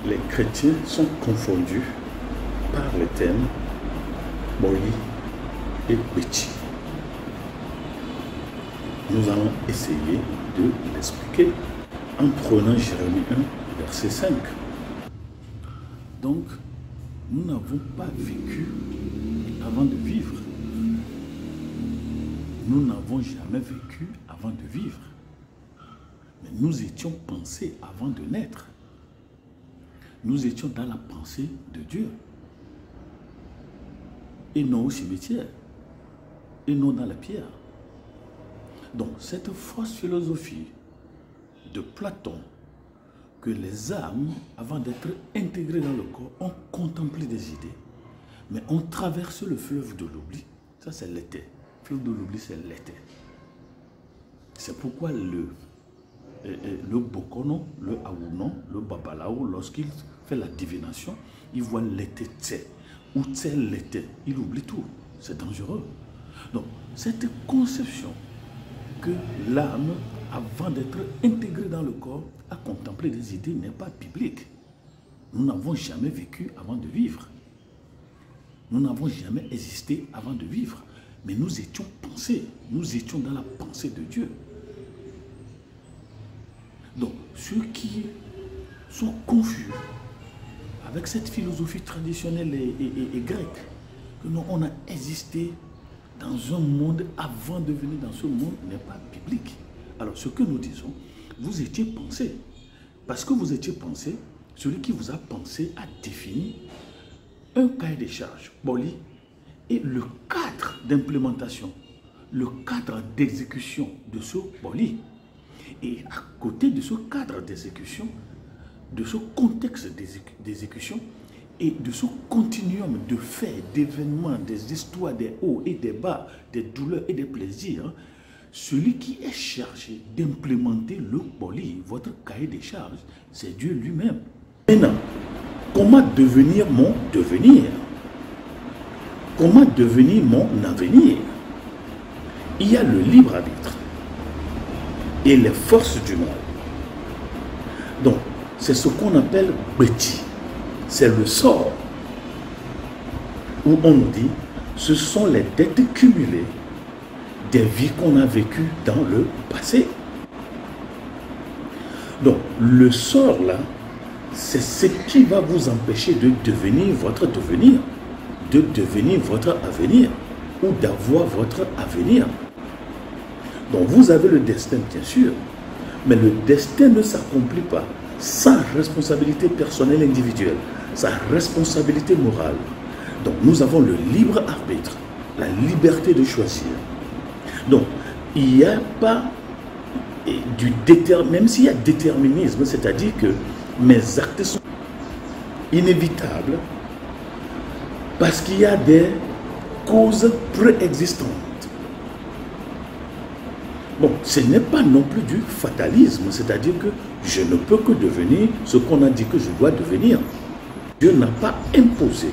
les chrétiens sont confondus par les thèmes Boli et Béti. Nous allons essayer de l'expliquer en prenant Jérémie 1, verset 5. Donc, nous n'avons pas vécu avant de vivre. Nous n'avons jamais vécu avant de vivre. Mais nous étions pensés avant de naître. Nous étions dans la pensée de Dieu. Et non au cimetière. Et non dans la pierre. Donc, cette fausse philosophie de Platon, que les âmes, avant d'être intégrées dans le corps, ont contemplé des idées, mais ont traversé le fleuve de l'oubli. Ça, c'est l'été. Le fleuve de l'oubli, c'est l'été. C'est pourquoi le Bokono, le Aounon, le Babalaou, lorsqu'il fait la divination, il voit l'été Tse, ou Tse l'été. Il oublie tout. C'est dangereux. Donc, cette conception que l'âme, avant d'être intégrée dans le corps, a contemplé des idées n'est pas biblique. Nous n'avons jamais vécu avant de vivre. Nous n'avons jamais existé avant de vivre. Mais nous étions pensés. Nous étions dans la pensée de Dieu. Donc, ceux qui sont confus avec cette philosophie traditionnelle et grecque, que nous, on a existé dans un monde avant de venir dans ce monde, n'est pas biblique. Alors, ce que nous disons, vous étiez pensé. Parce que vous étiez pensé, celui qui vous a pensé a défini un cahier des charges, Boli, et le cadre d'implémentation, le cadre d'exécution de ce Boli. Et à côté de ce cadre d'exécution, de ce contexte d'exécution et de ce continuum de faits, d'événements, des histoires, des hauts et des bas, des douleurs et des plaisirs, celui qui est chargé d'implémenter le Boli, votre cahier des charges, c'est Dieu lui-même. Maintenant, comment devenir mon devenir? Comment devenir mon avenir? Il y a le libre arbitre et les forces du mal. Donc, c'est ce qu'on appelle Béti. C'est le sort où on nous dit, ce sont les dettes cumulées des vies qu'on a vécues dans le passé. Donc, le sort là, c'est ce qui va vous empêcher de devenir votre devenir, de devenir votre avenir ou d'avoir votre avenir. Donc, vous avez le destin, bien sûr, mais le destin ne s'accomplit pas sans responsabilité personnelle individuelle, sa responsabilité morale. Donc, nous avons le libre arbitre, la liberté de choisir. Donc, il n'y a pas même s'il y a déterminisme, c'est-à-dire que mes actes sont inévitables parce qu'il y a des causes préexistantes. Bon, ce n'est pas non plus du fatalisme, c'est-à-dire que je ne peux que devenir ce qu'on a dit que je dois devenir. Dieu n'a pas imposé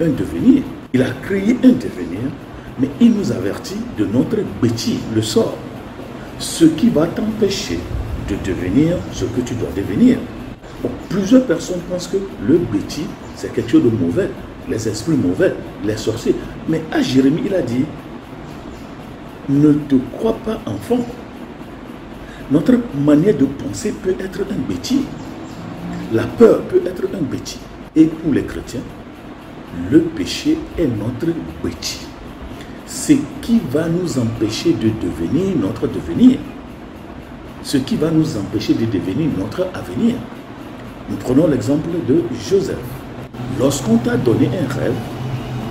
un devenir, il a créé un devenir, mais il nous avertit de notre bêtise, le sort, ce qui va t'empêcher de devenir ce que tu dois devenir. Bon, plusieurs personnes pensent que le bêtise, c'est quelque chose de mauvais, les esprits mauvais, les sorciers. Mais à Jérémie, il a dit, ne te crois pas enfant. Notre manière de penser peut être un bêtise. La peur peut être un bêtise. Et pour les chrétiens, le péché est notre bêtise. Ce qui va nous empêcher de devenir notre devenir. Ce qui va nous empêcher de devenir notre avenir. Nous prenons l'exemple de Joseph. Lorsqu'on t'a donné un rêve,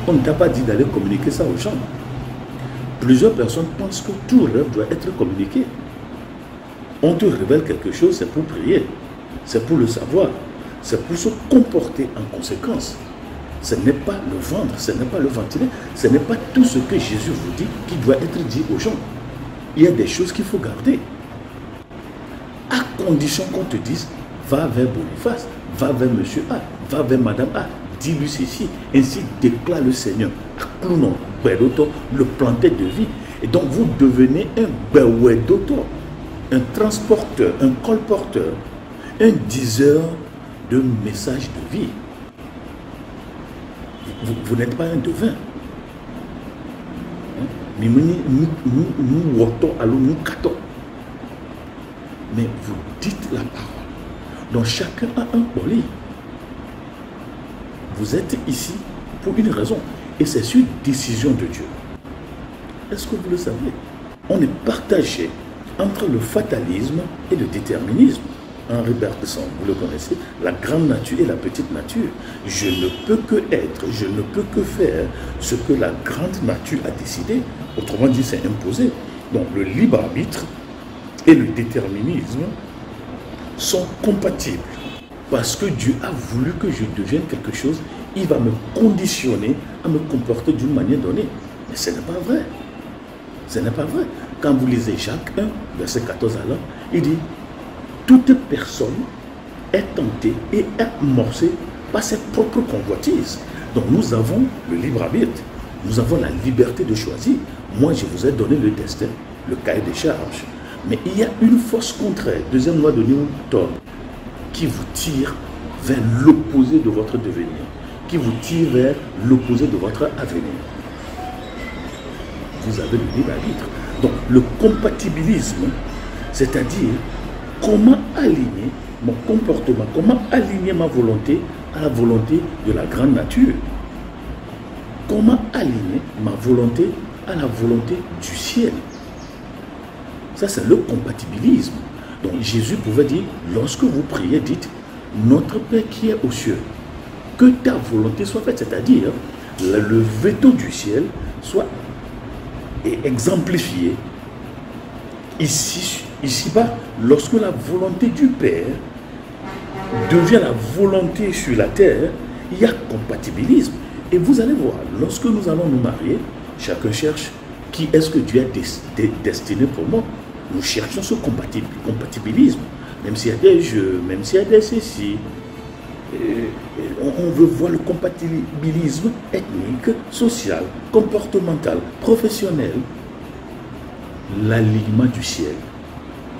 on ne t'a pas dit d'aller communiquer ça aux gens. Plusieurs personnes pensent que tout rêve doit être communiqué. On te révèle quelque chose, c'est pour prier, c'est pour le savoir, c'est pour se comporter en conséquence. Ce n'est pas le vendre, ce n'est pas le ventiler, ce n'est pas tout ce que Jésus vous dit qui doit être dit aux gens. Il y a des choses qu'il faut garder. À condition qu'on te dise, va vers Boniface, va vers monsieur A, va vers madame A, dis-lui ceci, ainsi déclare le Seigneur. Clounon, le planter de vie. Et donc vous devenez un Bewedoto, un transporteur, un colporteur, un diseur d'un message de vie. Vous n'êtes pas un devin. Mais vous dites la parole. Donc chacun a un colis. Vous êtes ici pour une raison. Et c'est sur décision de Dieu. Est-ce que vous le savez? On est partagé entre le fatalisme et le déterminisme. Henri Bergson, vous le connaissez, la grande nature et la petite nature. Je ne peux que être, je ne peux que faire ce que la grande nature a décidé. Autrement dit, c'est imposé. Donc le libre arbitre et le déterminisme sont compatibles. Parce que Dieu a voulu que je devienne quelque chose, il va me conditionner à me comporter d'une manière donnée. Mais ce n'est pas vrai. Ce n'est pas vrai. Quand vous lisez Jacques 1, verset 14 à 1, il dit: toute personne est tentée et amorcée par ses propres convoitises. Donc nous avons le libre arbitre, nous avons la liberté de choisir. Moi, je vous ai donné le destin, le cahier des charges. Mais il y a une force contraire, deuxième loi de Newton, qui vous tire vers l'opposé de votre devenir, qui vous tire vers l'opposé de votre avenir. Vous avez le libre arbitre. Donc le compatibilisme, c'est-à-dire comment aligner mon comportement, comment aligner ma volonté à la volonté de la grande nature. Comment aligner ma volonté à la volonté du ciel. Ça, c'est le compatibilisme. Donc Jésus pouvait dire, lorsque vous priez, dites: notre Père qui est aux cieux, que ta volonté soit faite. C'est-à-dire, le veto du ciel soit exemplifié ici-bas, lorsque la volonté du Père devient la volonté sur la terre, il y a compatibilisme. Et vous allez voir, lorsque nous allons nous marier, chacun cherche qui est-ce que Dieu a destiné pour moi. Nous cherchons ce compatibilisme, même s'il y a des jeux, même s'il y a des ceci. On veut voir le compatibilisme ethnique, social, comportemental, professionnel. L'alignement du ciel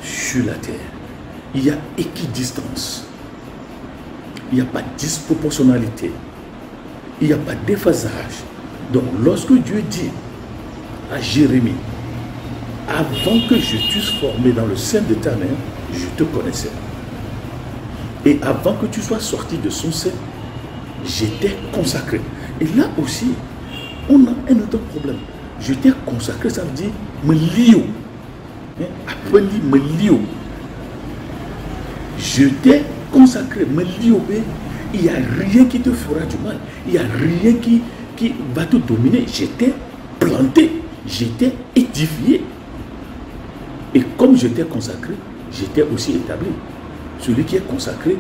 sur la terre. Il y a équidistance. Il n'y a pas de disproportionnalité. Il n'y a pas de déphasage. Donc lorsque Dieu dit à Jérémie: avant que je t'eusse formé dans le sein de ta mère, je te connaissais. Et avant que tu sois sorti de son sein, j'étais consacré. Et là aussi, on a un autre problème. J'étais consacré, ça veut dire me lio. Après me lio. Je t'ai consacré, me lio. Il n'y a rien qui te fera du mal. Il n'y a rien qui va te dominer. J'étais planté. J'étais édifié. Et comme j'étais consacré, j'étais aussi établi. Celui qui est consacré,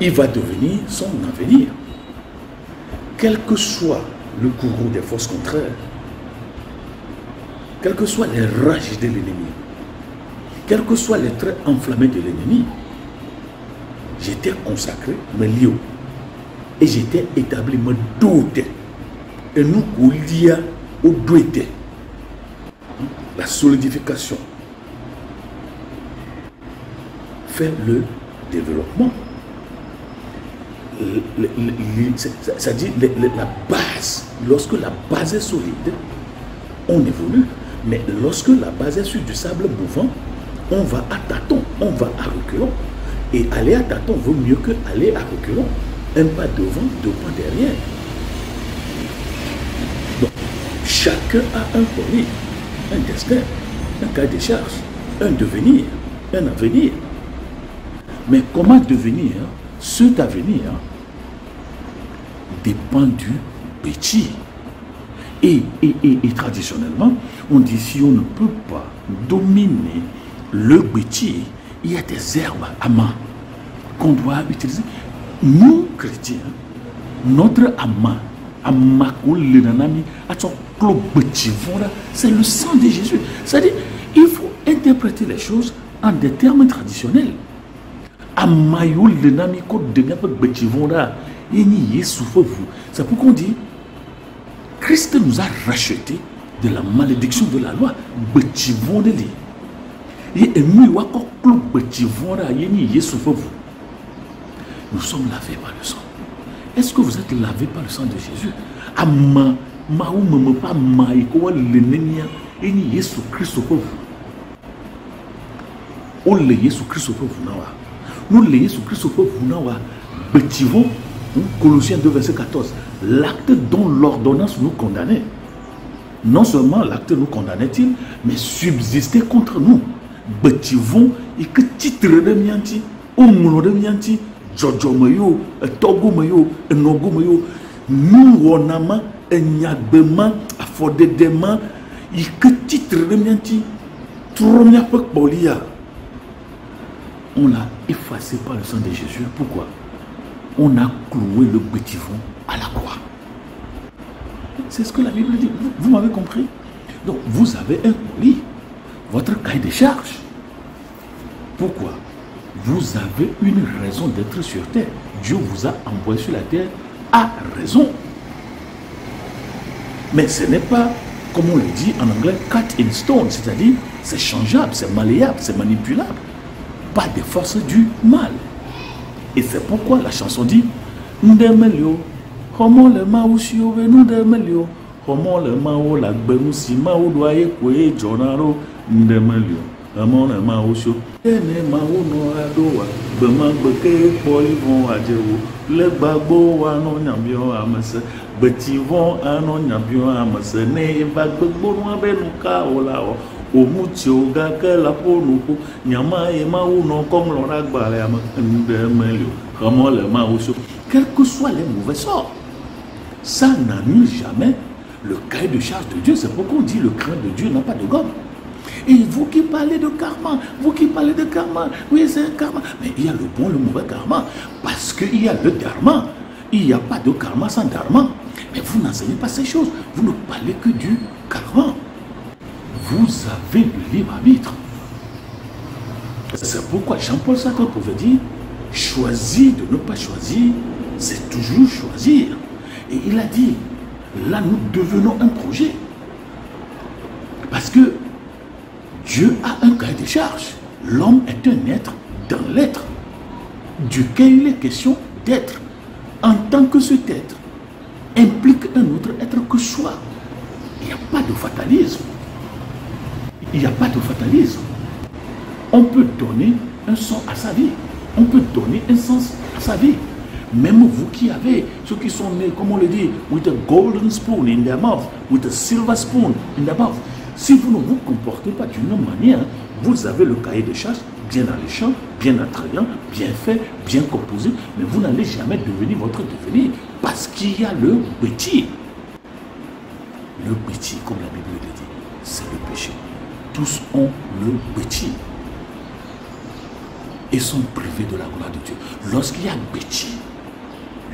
il va devenir son avenir. Quel que soit le courroux des forces contraires, quelles que soient les rages de l'ennemi, quels que soient les traits enflammés de l'ennemi, j'étais consacré, me lié, et j'étais établi, me doté. Et nous, il y a au doté, la solidification, fait le développement. C'est-à-dire la base. Lorsque la base est solide, on évolue. Mais lorsque la base est sur du sable mouvant, on va à tâtons, on va à reculons. Et aller à tâtons vaut mieux que aller à reculons. Un pas devant, deux pas derrière. Donc, chacun a un colis, un destin, un cas de charge, un devenir, un avenir. Mais comment devenir cet avenir dépend du bêtis. Et traditionnellement, on dit si on ne peut pas dominer le bêtis, il y a des herbes amas qu'on doit utiliser. Nous, chrétiens, notre ama, c'est le sang de Jésus. C'est-à-dire, il faut interpréter les choses en des termes traditionnels. C'est pourquoi on dit Christ nous a rachetés de la malédiction de la loi. nous sommes lavés par le sang. Est-ce que vous êtes lavé par le sang de Jésus? Jésus Christ nous le Jésus Christ Colossiens 2 verset 14, l'acte dont l'ordonnance nous condamnait, non seulement l'acte nous condamnait-il, mais subsistait contre nous. Betivon et que titre de mianti, omulo de mianti, jojo mayo, togo mayo, nogo mayo, nous wonama, nyabema, afodedema, et que titre de mianti, tromia pek bolia. On l'a effacé par le sang de Jésus. Pourquoi? On a cloué le bétivon à la croix. C'est ce que la Bible dit. Vous m'avez compris? Donc, vous avez un colis, votre cahier de charges. Pourquoi? Vous avez une raison d'être sur terre. Dieu vous a envoyé sur la terre à raison. Mais ce n'est pas, comme on le dit en anglais, cut in stone, c'est-à-dire c'est changeable, c'est malléable, c'est manipulable. Pas des forces du mal. Et c'est pourquoi la chanson dit Ndemelio, comment le mausio venu Ndemelio, comment le mao la bemusi mao doye kwe jonaro Ndemelio, comment le mausio, ene mao no adoa, bema beke polivon adjewo, le bagbo ano nyambio amase, betivon ano nyambio amase, ne bagbo no abenuka olao. Quel que soit les mauvais sorts, ça n'annule jamais le cahier de charge de Dieu. C'est pourquoi on dit le craint de Dieu n'a pas de gomme. Et vous qui parlez de karma, oui c'est un karma, mais il y a le bon, le mauvais karma, parce qu'il y a le dharma. Il n'y a pas de karma sans dharma. Mais vous n'enseignez pas ces choses, vous ne parlez que du karma. Vous avez le libre arbitre. C'est pourquoi Jean-Paul Sartre pouvait dire choisir de ne pas choisir, c'est toujours choisir. Et il a dit là nous devenons un projet. Parce que Dieu a un cahier de charges. L'homme est un être dans l'être, duquel il est question d'être. En tant que cet être implique un autre être que soi. Il n'y a pas de fatalisme. Il n'y a pas de fatalisme. On peut donner un sens à sa vie. On peut donner un sens à sa vie. Même vous qui avez, ceux qui sont nés, comme on le dit, with a golden spoon in their mouth, with a silver spoon in their mouth. Si vous ne vous comportez pas d'une manière, vous avez le cahier de charges bien alléchant, bien attrayant, bien fait, bien composé, mais vous n'allez jamais devenir votre devenir parce qu'il y a le petit. Le petit, comme la Bible le dit, c'est le péché. Tous ont le petit et sont privés de la gloire de Dieu. Lorsqu'il y a petit,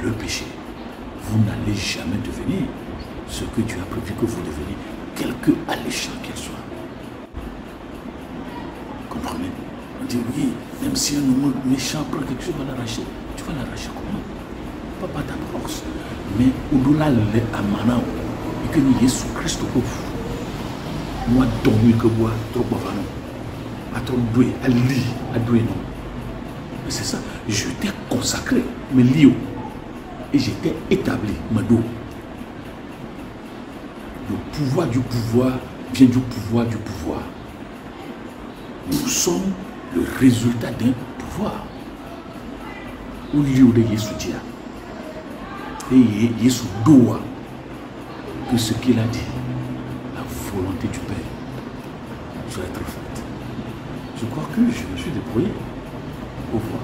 le péché, vous n'allez jamais devenir ce que Dieu a prévu que vous deveniez, quelque alléchant qu'il soit. Comprenez? On dit oui, même si un homme méchant prend quelque chose, va l'arracher. Tu vas l'arracher comment? Pas par ta force. Mais au-delà de l'amana, et que nous Jésus Christ au pauvre. Moi, dormir que boire, trop bavard, non. À trop doué, à lit, à doué, non. Mais c'est ça. Je t'ai consacré, mes lios. Et j'étais établi, ma dos. Le pouvoir du pouvoir vient du pouvoir du pouvoir. Nous sommes le résultat d'un pouvoir. Au lieu de Jésus Dia. Et Jésus doit que ce qu'il a dit, volonté du Père soit être faite. Je crois que je me suis débrouillé. Au revoir.